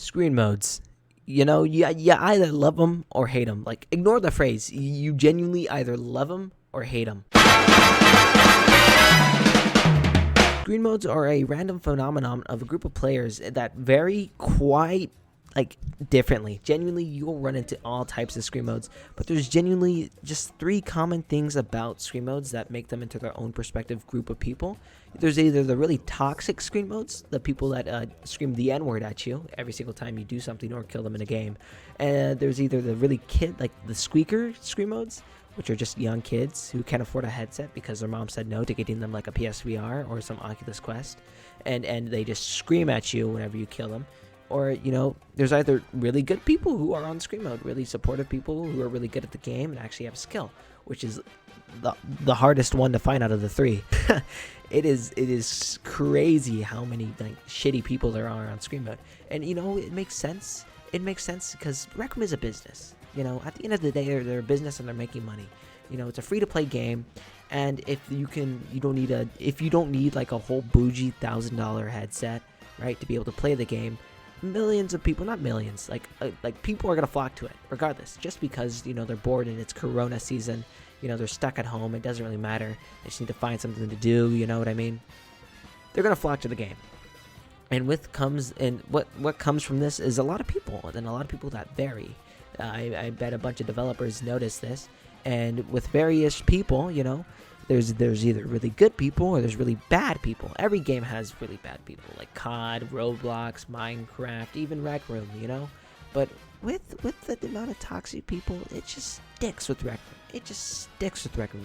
Screen modes. You either love them or hate them. Like, ignore the phrase. You genuinely either love them or hate them. Screen modes are a random phenomenon of a group of players that vary quite differently. Genuinely, you'll run into all types of screen modes, but there's genuinely just three common things about screen modes that make them into their own perspective group of people. There's either the really toxic screen modes, the people that scream the N-word at you every single time you do something or kill them in a game, and there's either the really the squeaker screen modes, which are just young kids who can't afford a headset because their mom said no to getting them like a PSVR or some Oculus Quest, and they just scream at you whenever you kill them. Or, there's either really good people who are on screen mode, really supportive people who are really good at the game and actually have skill, which is the hardest one to find out of the three. It is crazy how many shitty people there are on screen mode. And, it makes sense. It makes sense because Recroom is a business. At the end of the day, they're a business and they're making money. It's a free-to-play game. And if you don't need like a whole bougie $1,000 headset, right, to be able to play the game, millions of people, not millions, like people are gonna flock to it regardless, just because they're bored and it's Corona season. They're stuck at home. It doesn't really matter. They just need to find something to do. You know what I mean? They're gonna flock to the game, and what comes from this is a lot of people, and a lot of people that vary. I bet a bunch of developers notice this, and with various people, there's either really good people or there's really bad people. Every game has really bad people, like COD, Roblox, Minecraft, even Recroom, But with the amount of toxic people, it just sticks with Recroom.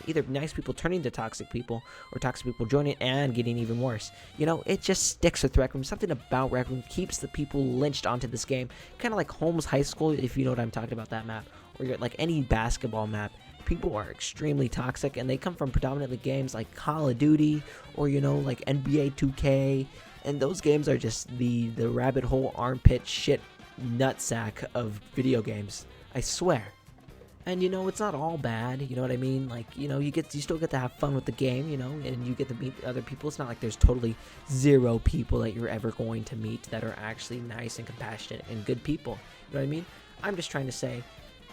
Either nice people turning to toxic people or toxic people joining and getting even worse. It just sticks with Recroom. Something about Recroom keeps the people lynched onto this game. Kind of like Holmes High School, if you know what I'm talking about, that map. Or like any basketball map. People are extremely toxic, and they come from predominantly games like Call of Duty or like NBA 2K, and those games are just the rabbit hole armpit shit nutsack of video games, I swear. And it's not all bad, you know what I mean? Like, you still get to have fun with the game, and you get to meet other people. It's not like there's totally zero people that you're ever going to meet that are actually nice and compassionate and good people. You know what I mean? I'm just trying to say,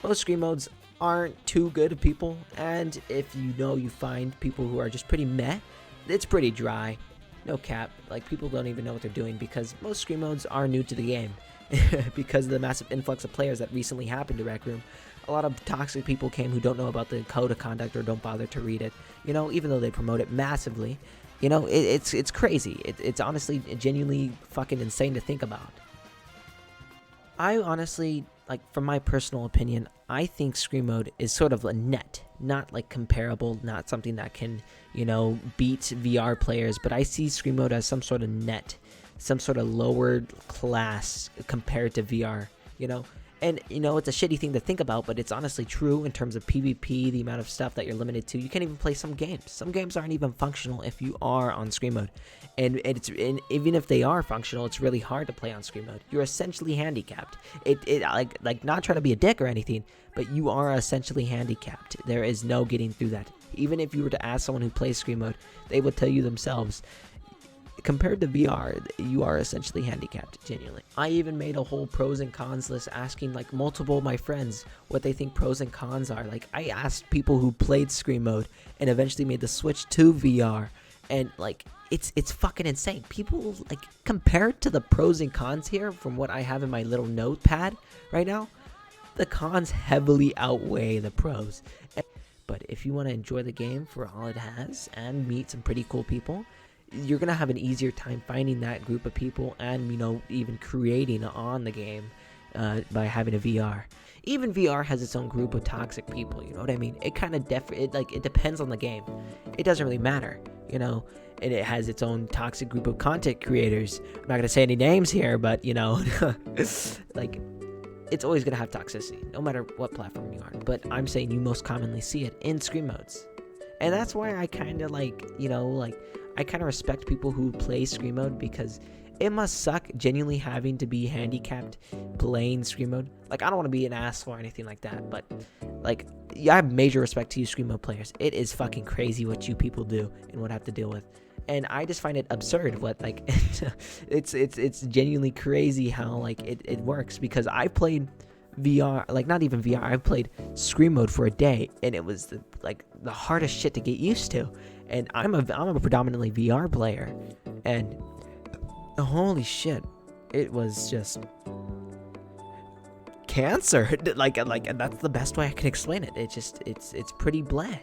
most screen modes aren't too good of people, and if you find people who are just pretty meh, it's pretty dry. No cap. Like, people don't even know what they're doing because most screen modes are new to the game. Because of the massive influx of players that recently happened to Recroom, a lot of toxic people came who don't know about the code of conduct or don't bother to read it, even though they promote it massively. It's crazy. It's honestly genuinely fucking insane to think about. I honestly, from my personal opinion, I think Screen Mode is sort of a net, not comparable, not something that can, beat VR players, but I see Screen Mode as some sort of net, some sort of lower class compared to VR, And, it's a shitty thing to think about, but it's honestly true in terms of PvP, the amount of stuff that you're limited to. You can't even play some games. Some games aren't even functional if you are on Screen Mode. And even if they are functional, it's really hard to play on Screen Mode. You're essentially handicapped. Not trying to be a dick or anything, but you are essentially handicapped. There is no getting through that. Even if you were to ask someone who plays Screen Mode, they would tell you themselves, compared to VR, you are essentially handicapped, genuinely. I even made a whole pros and cons list asking multiple of my friends what they think pros and cons are. I asked people who played Screen Mode and eventually made the switch to VR, and it's fucking insane. People compared to the pros and cons here from what I have in my little notepad right now, the cons heavily outweigh the pros. But if you want to enjoy the game for all it has and meet some pretty cool people, you're going to have an easier time finding that group of people and, even creating on the game by having a VR. Even VR has its own group of toxic people, you know what I mean? It kind of it depends on the game. It doesn't really matter, and it has its own toxic group of content creators. I'm not going to say any names here, but, it's always going to have toxicity, no matter what platform you are. But I'm saying you most commonly see it in screen modes. And that's why I kind of I kind of respect people who play Screen Mode, because it must suck genuinely having to be handicapped playing Screen Mode. I don't want to be an asshole or anything like that, but I have major respect to you Screen Mode players. It is fucking crazy what you people do and what I have to deal with. and I just find it absurd what like it's genuinely crazy how like it works, because I played VR, like not even VR, I played Scream Mode for a day, and it was the hardest shit to get used to. And I'm a predominantly VR player, and holy shit, it was just cancer. like and that's the best way I can explain it. It's pretty blah.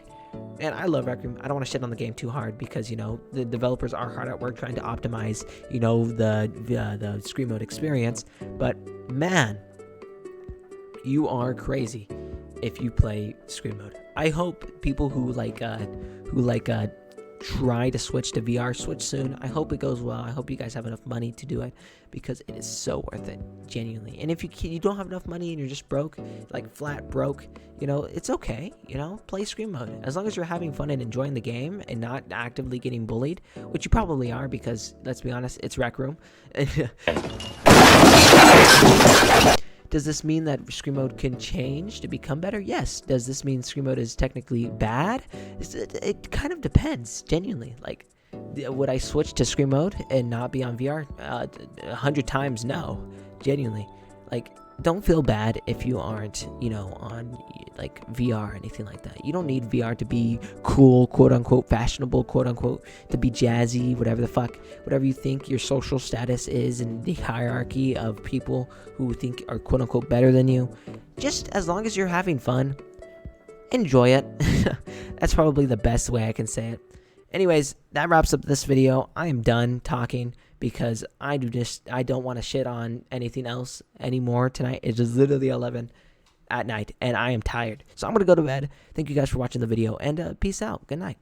And I love Recroom. I don't want to shit on the game too hard, because the developers are hard at work trying to optimize the Screen Mode experience. But man, you are crazy if you play Screen Mode. I hope people who try to switch to VR switch soon. I hope it goes well. I hope you guys have enough money to do it, because it is so worth it, genuinely. And if you don't have enough money and you're just broke, like flat broke, it's okay. Play Screen Mode as long as you're having fun and enjoying the game and not actively getting bullied, which you probably are, because let's be honest, it's Rec Room. Does this mean that Screen Mode can change to become better? Yes. Does this mean Screen Mode is technically bad? It kind of depends, genuinely. Like, would I switch to Screen Mode and not be on VR? 100 times no, genuinely. Like, don't feel bad if you aren't, on like VR or anything like that. You don't need VR to be cool, quote unquote, fashionable, quote unquote, to be jazzy, whatever the fuck, whatever you think your social status is in the hierarchy of people who think are quote unquote better than you. Just as long as you're having fun, enjoy it. That's probably the best way I can say it. Anyways, that wraps up this video. I am done talking, because I don't want to shit on anything else anymore tonight. It is literally 11 at night, and I am tired. So I'm going to go to bed. Thank you guys for watching the video, and peace out. Good night.